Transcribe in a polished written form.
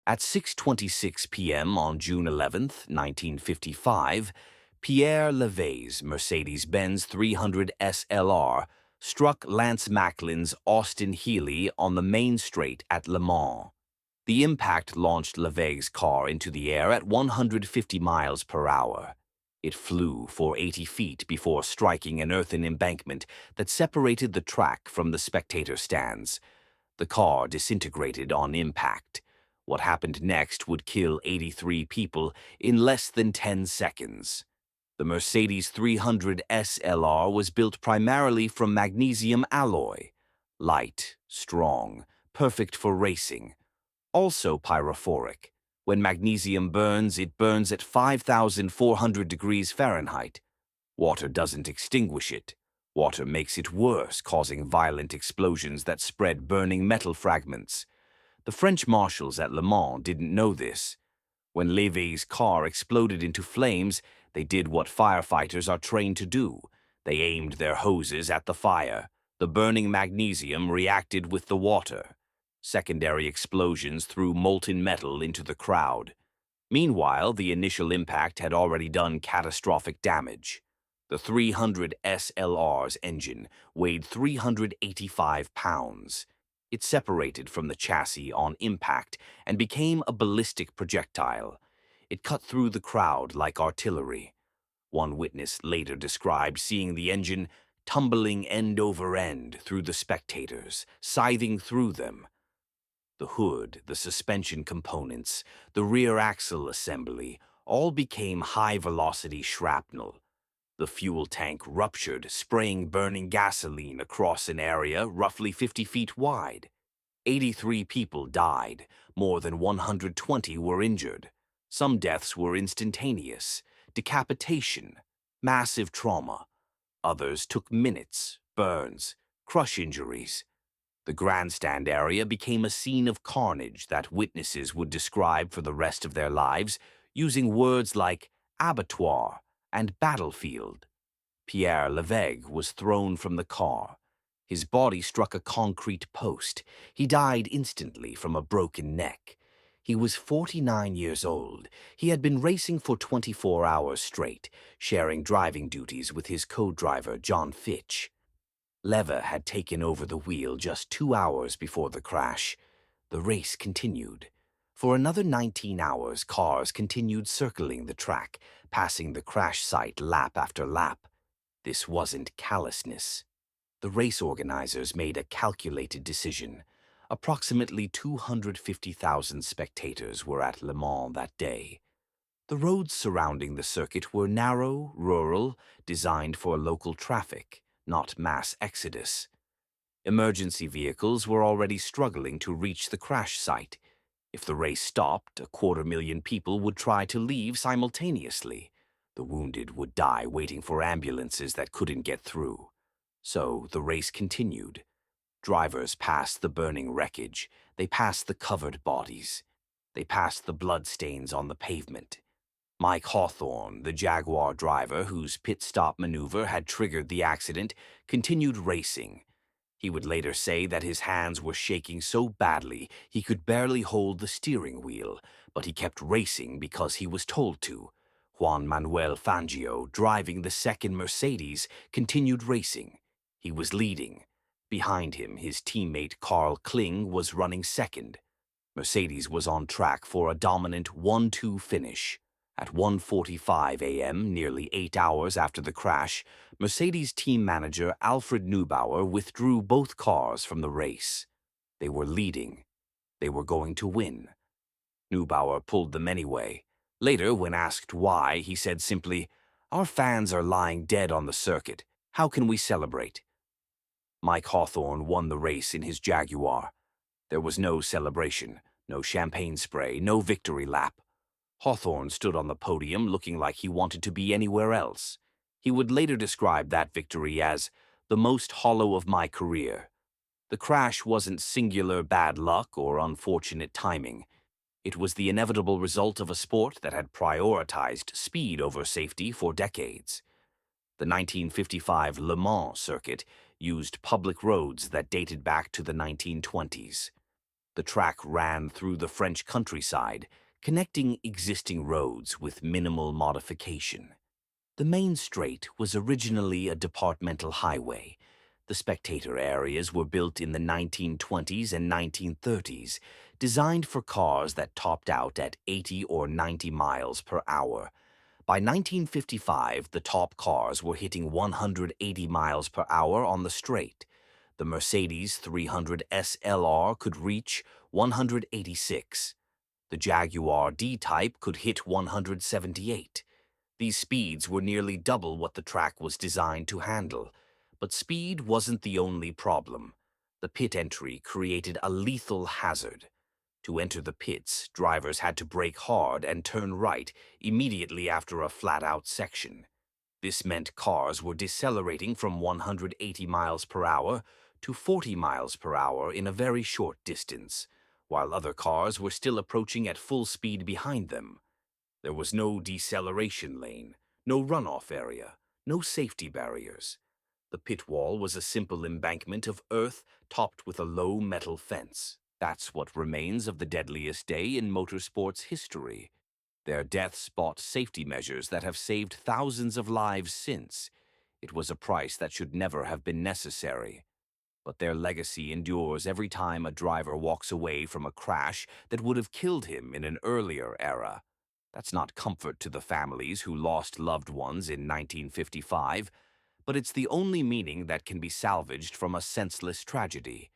At 6:26 p.m. on June 11, 1955, Pierre Levay's Mercedes-Benz 300 SLR struck Lance Macklin's Austin Healey on the main straight at Le Mans. The impact launched Levay's car into the air at 150 miles per hour. It flew for 80 feet before striking an earthen embankment that separated the track from the spectator stands. The car disintegrated on impact. What happened next would kill 83 people in less than 10 seconds. The Mercedes 300 SLR was built primarily from magnesium alloy. Light, strong, perfect for racing. Also pyrophoric. When magnesium burns, it burns at 5,400 degrees Fahrenheit. Water doesn't extinguish it. Water makes it worse, causing violent explosions that spread burning metal fragments. The French marshals at Le Mans didn't know this. When Levay's car exploded into flames, they did what firefighters are trained to do. They aimed their hoses at the fire. The burning magnesium reacted with the water. Secondary explosions threw molten metal into the crowd. Meanwhile, the initial impact had already done catastrophic damage. The 300 SLR's engine weighed 385 pounds. It separated from the chassis on impact and became a ballistic projectile. It cut through the crowd like artillery. One witness later described seeing the engine tumbling end over end through the spectators, scything through them. The hood, the suspension components, the rear axle assembly all became high-velocity shrapnel. The fuel tank ruptured, spraying burning gasoline across an area roughly 50 feet wide. 83 people died, more than 120 were injured. Some deaths were instantaneous, decapitation, massive trauma. Others took minutes, burns, crush injuries. The grandstand area became a scene of carnage that witnesses would describe for the rest of their lives, using words like abattoir and battlefield. Pierre Levay was thrown from the car. His body struck a concrete post. He died instantly from a broken neck. He was 49 years old. He had been racing for 24 hours straight, sharing driving duties with his co-driver John Fitch. Levay had taken over the wheel just 2 hours before the crash. The race continued. For another 19 hours, cars continued circling the track, passing the crash site lap after lap. This wasn't callousness. The race organizers made a calculated decision. Approximately 250,000 spectators were at Le Mans that day. The roads surrounding the circuit were narrow, rural, designed for local traffic, not mass exodus. Emergency vehicles were already struggling to reach the crash site. If the race stopped, 250,000 people would try to leave simultaneously. The wounded would die waiting for ambulances that couldn't get through. So the race continued. Drivers passed the burning wreckage. They passed the covered bodies. They passed the bloodstains on the pavement. Mike Hawthorne, the Jaguar driver whose pit stop maneuver had triggered the accident, continued racing. He would later say that his hands were shaking so badly he could barely hold the steering wheel, but he kept racing because he was told to. Juan Manuel Fangio, driving the second Mercedes, continued racing. He was leading. Behind him, his teammate Carl Kling was running second. Mercedes was on track for a dominant 1-2 finish. At 1:45 a.m., nearly 8 hours after the crash, Mercedes team manager Alfred Neubauer withdrew both cars from the race. They were leading. They were going to win. Neubauer pulled them anyway. Later, when asked why, he said simply, "Our fans are lying dead on the circuit. How can we celebrate?" Mike Hawthorne won the race in his Jaguar. There was no celebration, no champagne spray, no victory lap. Hawthorne stood on the podium looking like he wanted to be anywhere else. He would later describe that victory as the most hollow of my career. The crash wasn't singular bad luck or unfortunate timing. It was the inevitable result of a sport that had prioritized speed over safety for decades. The 1955 Le Mans circuit used public roads that dated back to the 1920s. The track ran through the French countryside, connecting existing roads with minimal modification. The main straight was originally a departmental highway. The spectator areas were built in the 1920s and 1930s, designed for cars that topped out at 80 or 90 miles per hour. By 1955, the top cars were hitting 180 miles per hour on the straight. The Mercedes 300 SLR could reach 186. The Jaguar D-Type could hit 178. These speeds were nearly double what the track was designed to handle. But speed wasn't the only problem. The pit entry created a lethal hazard. To enter the pits, drivers had to brake hard and turn right immediately after a flat-out section. This meant cars were decelerating from 180 miles per hour to 40 miles per hour in a very short distance, while other cars were still approaching at full speed behind them. There was no deceleration lane, no runoff area, no safety barriers. The pit wall was a simple embankment of earth topped with a low metal fence. That's what remains of the deadliest day in motorsport's history. Their deaths bought safety measures that have saved thousands of lives since. It was a price that should never have been necessary. But their legacy endures every time a driver walks away from a crash that would have killed him in an earlier era. That's not comfort to the families who lost loved ones in 1955, but it's the only meaning that can be salvaged from a senseless tragedy.